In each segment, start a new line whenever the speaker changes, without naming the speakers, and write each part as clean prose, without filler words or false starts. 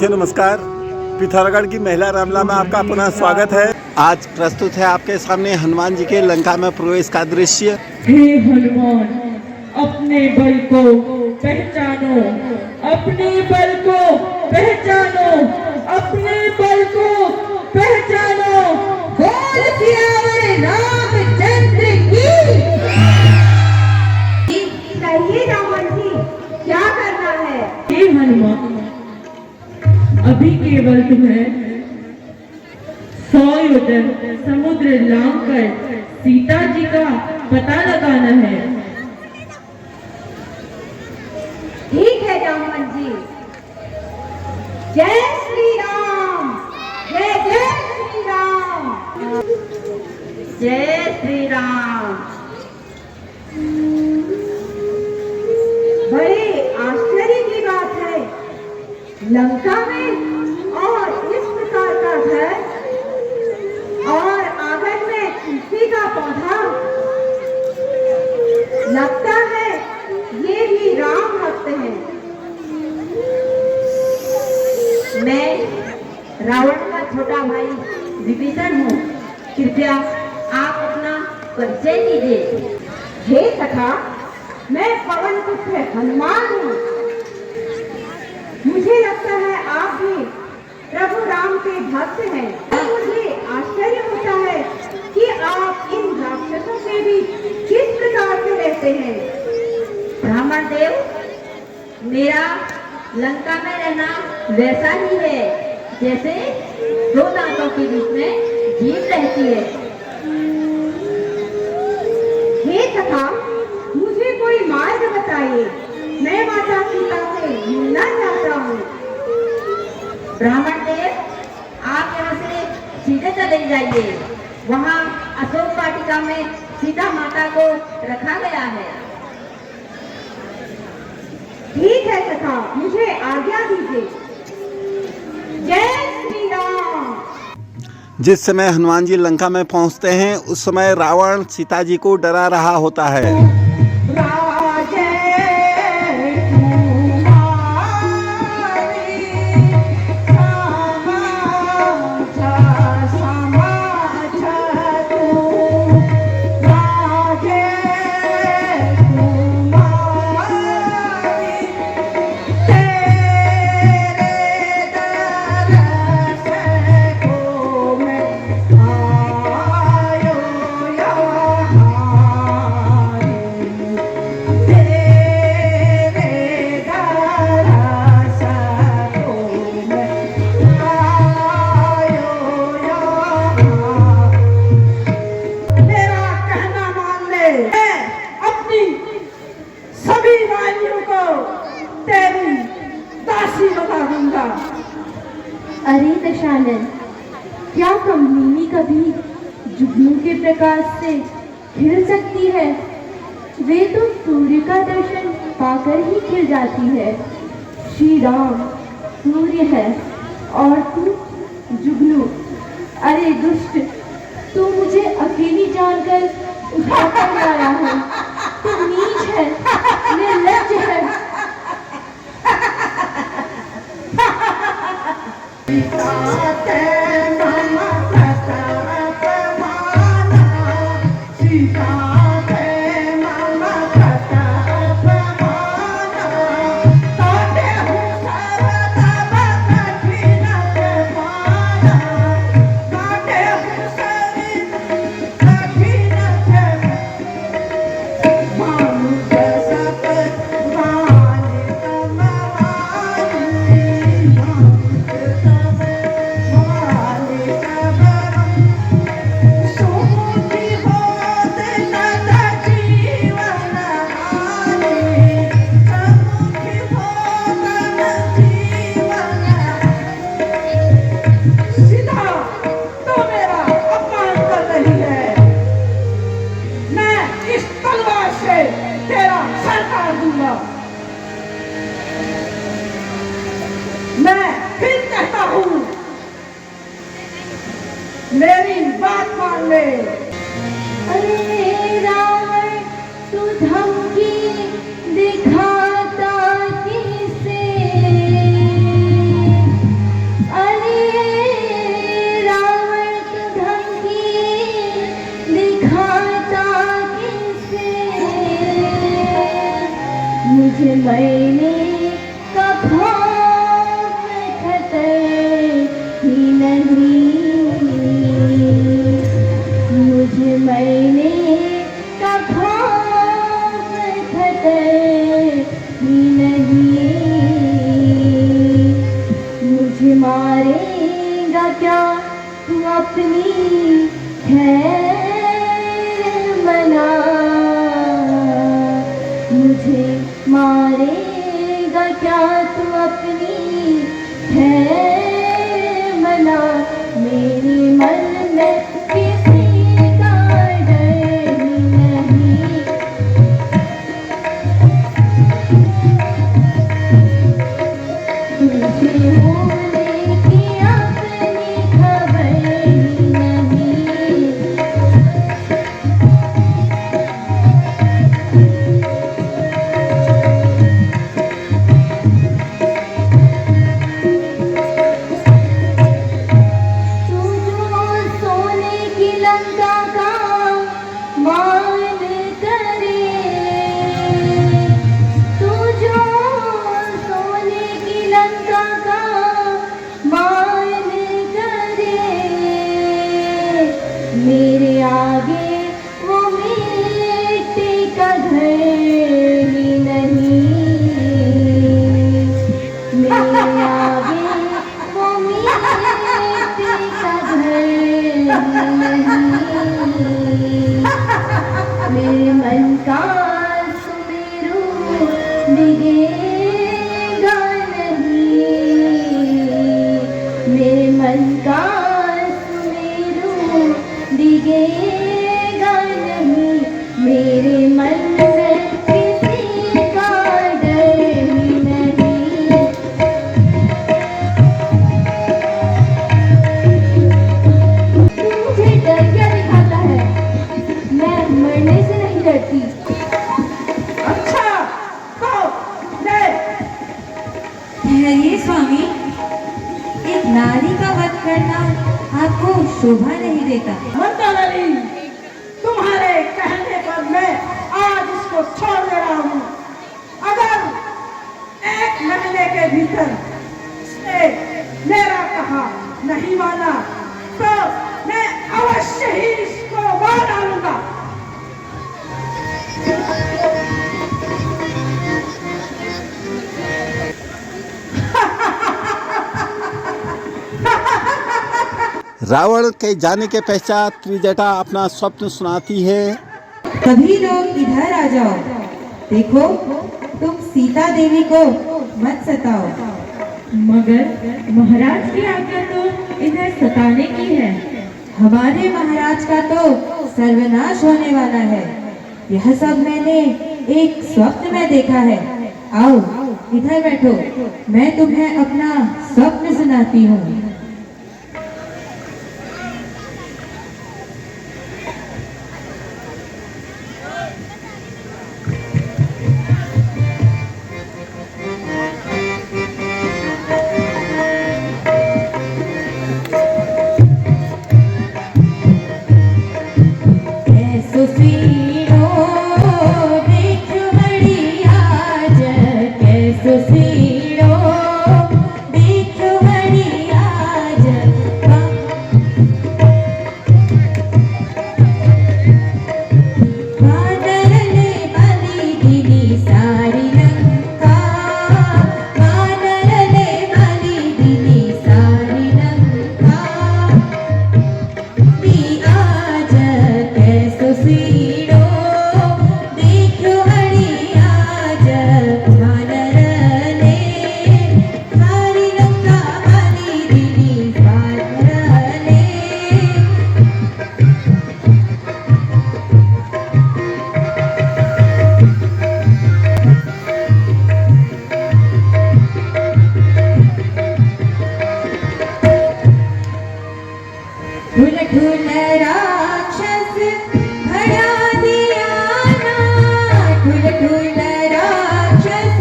साथियों नमस्कार। पिथौरागढ़ की महिला रामला में आपका पुनः स्वागत है। आज प्रस्तुत है आपके सामने हनुमान जी के लंका में प्रवेश का दृश्य।
हे हनुमान, अपने बल को पहचानो, अपने बल को पहचानो, अपने बल को पहचानो। बोल सियावर रामचंद्र की।
कहिए रावण जी, क्या करना है?
हे हनुमान, अभी केवल तुम्हें 100 योजन समुद्र लांघ कर सीता जी का पता लगाना है।
ठीक है रावण जी। जय श्री राम, जय जय श्री राम, जय श्री राम। बड़े आश्चर्य की बात है, लंका में और इस प्रकार का घर और आंगन में तुलसी का पौधा। लगता है ये भी राम भक्त हैं। मैं रावण का छोटा भाई विभीषण हूँ। कृपया आप अपना परिचय दीजिए। हे सखा, मैं पवन पुत्र हनुमान हूँ। मुझे लगता है आप भी प्रभु राम के भक्त हैं। मुझे आश्चर्य होता है कि आप इन राक्षसों के भी किस प्रकार से रहते हैं। ब्राह्मण देव, मेरा लंका में रहना वैसा ही है जैसे 2 दांतों के बीच में जीभ रहती है। हे सखा, मुझे कोई मार्ग बताइए। मैं माता सीता से मिलना चाहता हूँ। ब्राह्मण देव, आप यहाँ से सीधे चले जाइए। वहाँ अशोक वाटिका में सीता माता को रखा गया है। ठीक है सखा, मुझे आज्ञा दीजिए। जय श्री राम।
जिस समय हनुमान जी लंका में पहुंचते हैं उस समय रावण सीता जी को डरा रहा होता है।
अरे दशानन, क्या कमलिनी कभी जुगनू के प्रकाश से खिल सकती है? वे तो सूर्य का दर्शन पाकर ही खिल जाती है। श्री राम सूर्य है और तू जुगनू। अरे दुष्ट, तू मुझे अकेली जानकर उठाकर लाया है। तू नीच है, निर्लज्ज है।
मैं फिर कहता हूँ, मेरी बात मान ले।
अरे रावण, तू धमकी दिखाता किसे? मुझे मैंने कभी खतर ही नहीं, मुझे मैंने कभी खतर ही नहीं, मुझे मारेगा क्या तू अपनी खैर मना, मुझे मारेगा क्या तू अपनी खैर मना, मेरे मन में किसी का डर नहीं, तुझे होने की अपनी खबर नहीं, तू जो सोने की लंका का मान करे, तू जो सोने की लंका का मान करे, मेरे आगे वो मिट्टी का घर ही नहीं, मेरे आगे वो मिट्टी का घर ही नहीं, मेरे मन का सुमेरू डिगेगा नहीं, मेरे मन का सुमेरू डिगेगा नहीं, मेरे मन में किसी का डर ही नहीं, मुझे डर क्या दिखाता है, मैं मरने से नहीं डरती।
अच्छा तो ले
ठहरिए स्वामी, एक नारी का वध करना आपको शोभा नहीं देता।
मंदालनी, तुम्हारे कहने पर मैं आज इसको छोड़ दे रहा हूँ। अगर 1 महीने के भीतर इसने मेरा कहा नहीं माना तो मैं अवश्य ही इसको मार डालूंगा।
रावण के जाने के पश्चात त्रिजटा अपना स्वप्न सुनाती है।
सभी लोग इधर आ जाओ, देखो तुम सीता देवी को मत सताओ।
मगर महाराज की आज्ञा तो इन्हें सताने की है।
हमारे महाराज का तो सर्वनाश होने वाला है, यह सब मैंने एक स्वप्न में देखा है। आओ इधर बैठो, मैं तुम्हें अपना स्वप्न सुनाती हूँ।
सुसीनो देख बढ़िया जग, सुसीनो देख बढ़िया जग, बादल ने बनी दिनी सारी लंका, बादल ने बनी दिनी सारी लंका, आज कैसो सीड़ो देखो हरिया जग, वानर ने सारी लंका बनी दिनी वानर ने, ढुल ढुल राक्षस भड़ा दिया ना, ढुल ढुल राक्षस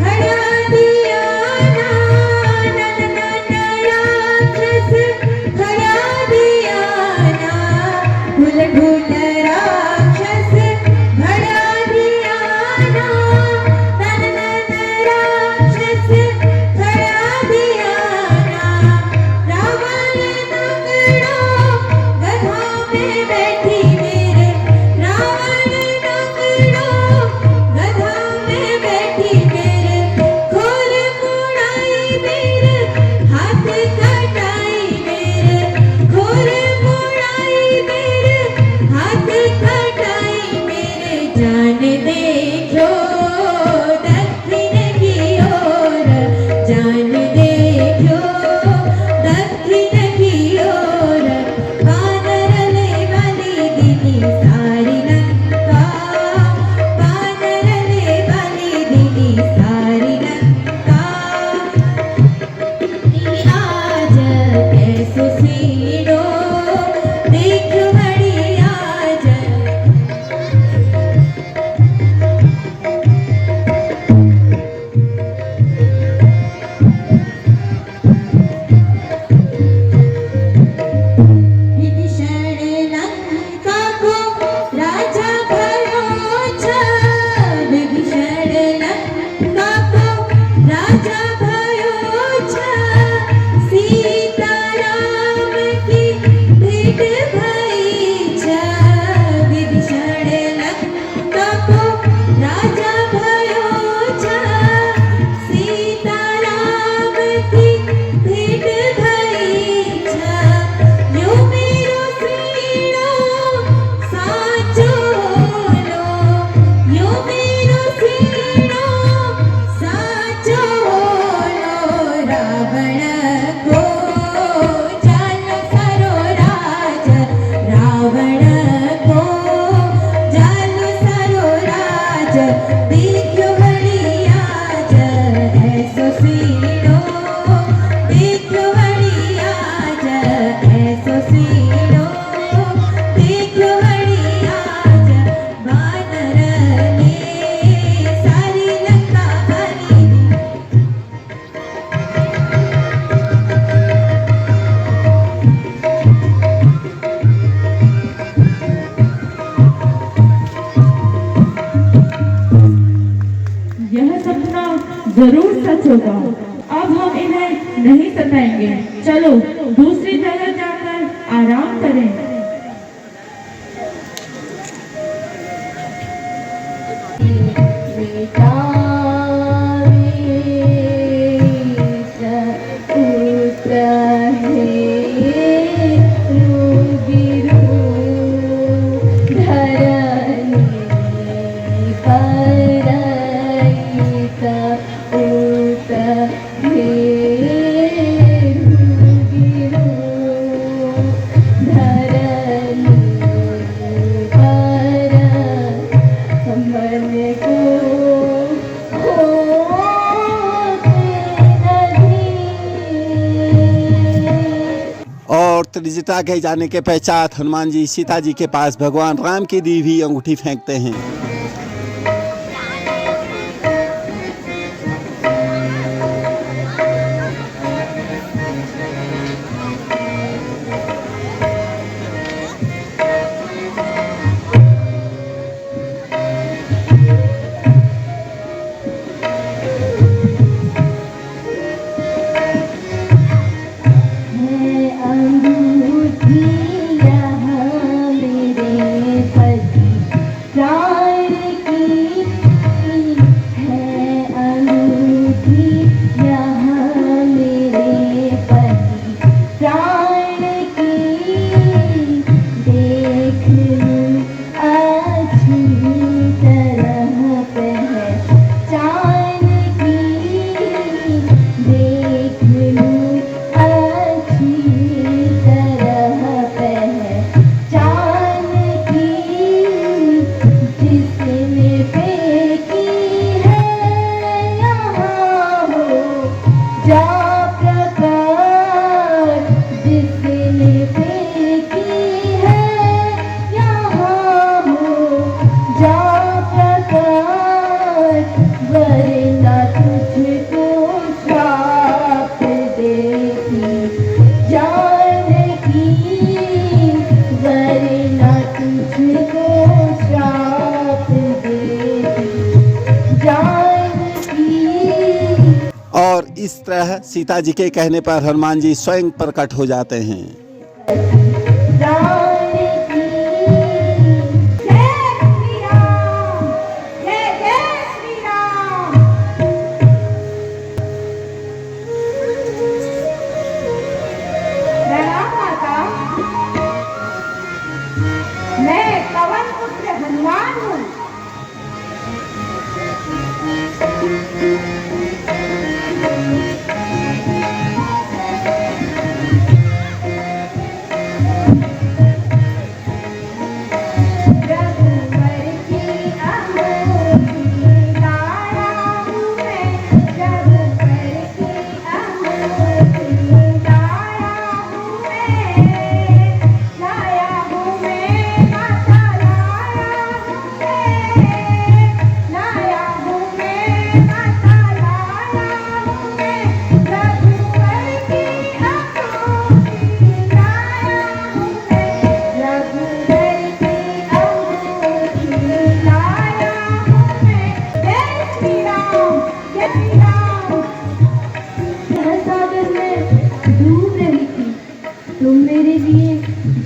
भड़ा दिया ना, नन नन राक्षस भड़ा दिया ना, ढुल ढुल राक्षस भड़ा दिया ना, नन
ऐसो सीनो देख बढ़िया जल विभीषण लंका को राजा भयो छ विभीषण लंका को राजा भयो छ सीता राम की भेंट भई छ विभीषण लंका को राजा भयो छ सीता राम की भेंट भई छ यो मेरो सीनो साचो लो यो मेरो सीनो साचो लो रावण को जान सरो राज रावण को जान सरो राज देखो बढ़िया ज ऐसो सीनो देखो बढ़िया ज ऐसो सीनो देखो बढ़िया ज वानर ने सारी लंका भरी
यह सपना जरूर सच होगा। अब हम इन्हें नहीं सताएंगे। चलो दूसरी जगह जाकर आराम करें। बेटा पुत्र है रुगिरु धरनी परैत उत हे रुगिरु धरनी पर मन को
और त्रिजटा के जाने के पश्चात हनुमान जी सीता जी के पास भगवान राम की दी हुई अंगूठी फेंकते हैं।
अंगूठी यहाँ मेरे पति प्राण की है अंगूठी यहाँ मेरे पति प्राण की देख लूं अच्छी तरह पहचान की देख लूं अच्छी तरह पहचान की जिसने फेंकी है यहाँ हो जा प्रकाश जिसने फेंकी है यहाँ हो जा प्रकाश वरना तुझको श्राप देती जानकी वरना तुझको श्राप देती जानकी।
और इस तरह सीता जी के कहने पर हनुमान जी स्वयं प्रकट हो जाते हैं।
जानकी जय श्री राम जय जय श्री राम। प्रणाम माता, मैं पवन पुत्र हनुमान हूँ।
तुम मेरे लिए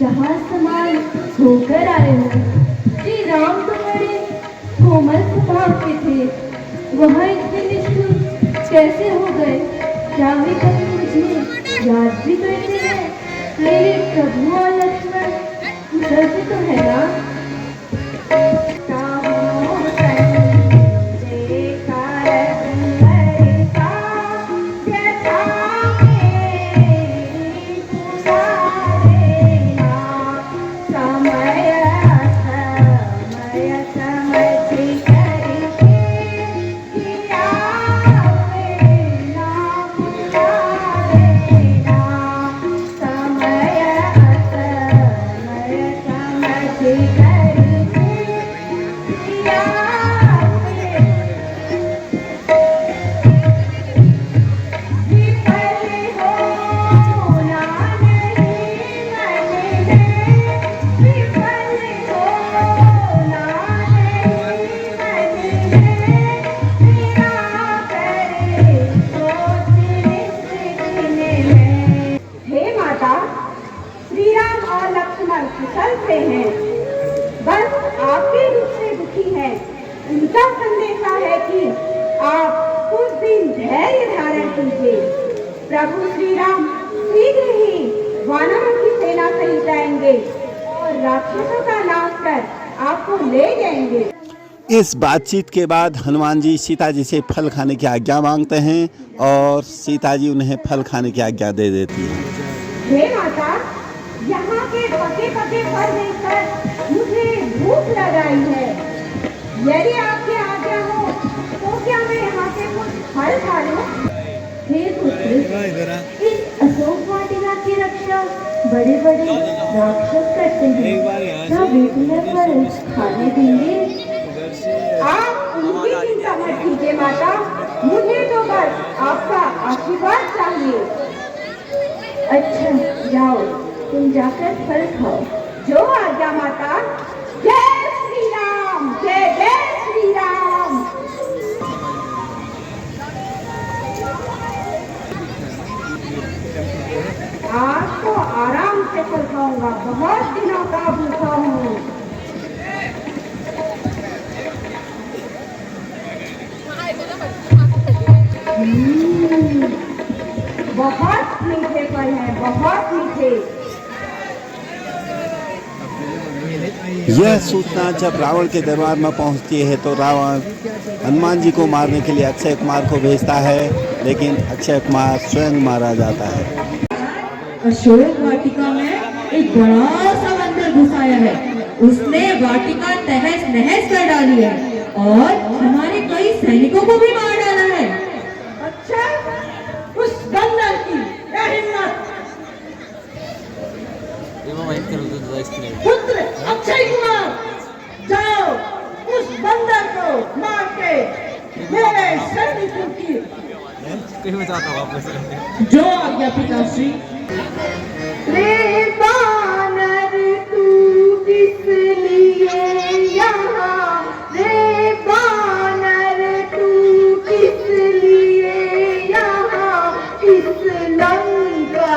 जहाँ समान होकर आए हो। श्री राम तो बड़े कोमल स्वभाव के थे, वह इतने निष्ठुर कैसे हो गए? क्या वे कभी मुझे याद भी करते हैं? मेरे प्रभु और लक्ष्मण कुशल से तो है ना?
कुशल से हैं, बस आपके रूप से दुखी है। उनका संदेशा है कि आप कुछ दिन धैर्य धारण कीजिए। प्रभु श्री राम शीघ्र ही वानरों की सेना सहित आएंगे और राक्षसों का नाश कर आपको ले जाएंगे।
इस बातचीत के बाद हनुमान जी सीता जी से फल खाने की आज्ञा मांगते हैं और सीता जी उन्हें फल खाने की आज्ञा दे देती है।
हे माता, यहाँ के पके पके फल देखकर मुझे भूख लगाई है। यदि आपकी आज्ञा हो तो क्या मैं यहाँ के कुछ फल खा लूं?
हे पुत्र, इस अशोक वाटिका की रक्षा बड़े बड़े राक्षस करते हैं, क्या वे तुम्हें फल खाने देंगे?
आप उनकी चिंता मत कीजिए माता, मुझे तो बस आपका आशीर्वाद चाहिए।
अच्छा जाओ, तुम जाकर फल खाओ।
जो आज्ञा माता। जय श्री राम, जय जय श्री राम। आज तो आराम से फल खाऊंगा, बहुत दिनों का भूखा हूँ। बहुत मीठे फल हैं, बहुत मीठे।
यह सूचना जब रावण के दरबार में पहुंचती है तो रावण हनुमान जी को मारने के लिए अक्षय कुमार को भेजता है, लेकिन अक्षय कुमार स्वयं मारा जाता है।
अशोक वाटिका में एक बड़ा सा बंदर घुसाया है। उसने वाटिका तहस नहस कर डाली है और हमारे कई सैनिकों को भी मार डाला है।
अच्छा, उस बंदर की क्या हिम्मत! पुत्र अक्षय कुमार, जाओ उस बंदर को मार के मेरे सैनिकों की जो आज्ञा पिताश्री।
रे बानर तू किस लिए यहाँ, रे बानर तू किस लिए यहाँ, इस लंका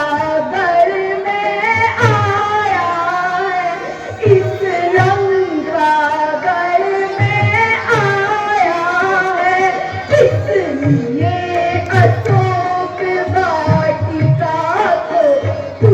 बर में आया है, इस लंका बर में आया है, इसलिए अशोक वाटिका को तू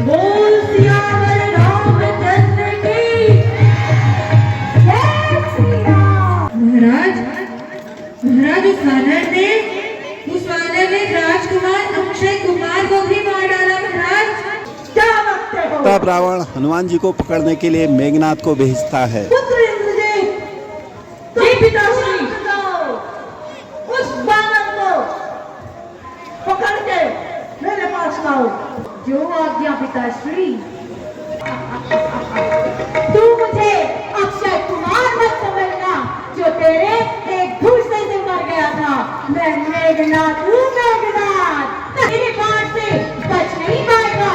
बोल सियावर रामचंद्र की जय श्री राम।
महाराज, महाराज उस वानर ने राजकुमार अक्षय कुमार को भी मार डाला। महाराज,
क्या बकते हो?
तब रावण हनुमान जी को पकड़ने के लिए मेघनाथ को भेजता है।
पुत्र इंद्रजीत, तुम पिताश्री उस बानर को पकड़ के मेरे पास लाओ।
जो आज्ञा पिताश्री। तू मुझे अक्षय कुमार मत समझना, जो तेरे एक घूसे से मर गया था। मैं मेघनाथ हूँ, मेघनाथ। तेरे बाण से बच नहीं पाएगा।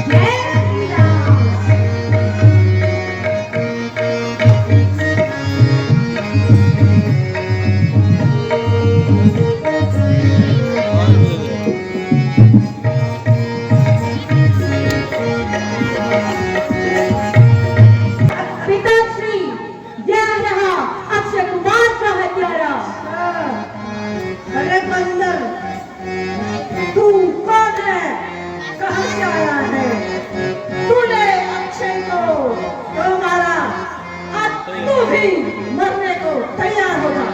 जय श्री राम। पिताश्री, यह रहा अक्षय कुमार का हत्यारा।
अरे बंदर, तू कौन है? कहाँ से आया है? तूने अक्षय को क्यों मारा? अब तू भी मरने को तैयार होगा।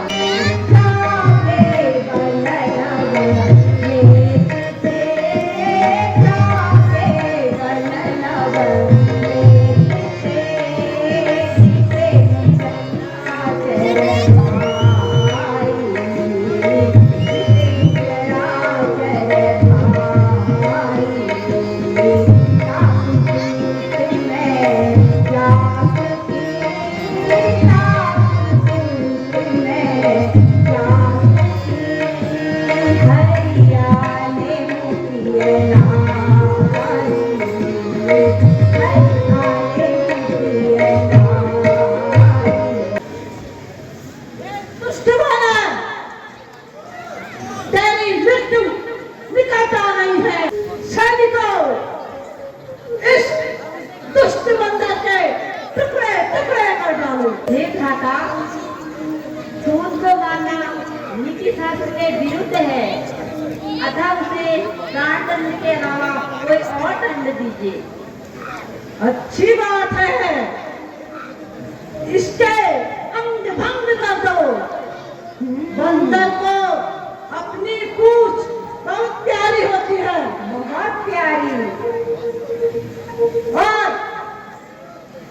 दुष्ट बानर, तेरी मृत्यु निकट आ रही है। सैनिकों, इस दुष्ट बंदर के टुकड़े टुकड़े कर डालो।
हे भ्राता, सूद को मारना नीति शास्त्र के विरुद्ध है, अतः उसे प्राण दंड के अलावा कोई और दंड दीजिए।
अच्छी बात है, इसके अंग भंग कर दो। बंदर को अपनी पूंछ बहुत प्यारी होती है, बहुत प्यारी। और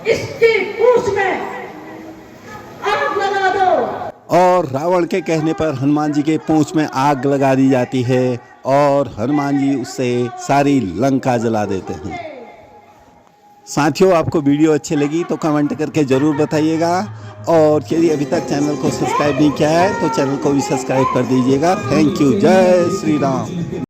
इसकी पूंछ में आग लगा दो।
और रावण के कहने पर हनुमान जी के पूंछ में आग लगा दी जाती है और हनुमान जी उससे सारी लंका जला देते हैं। साथियों, आपको वीडियो अच्छी लगी तो कमेंट करके ज़रूर बताइएगा, और यदि अभी तक चैनल को सब्सक्राइब नहीं किया है तो चैनल को भी सब्सक्राइब कर दीजिएगा। Thank you. जय श्री राम।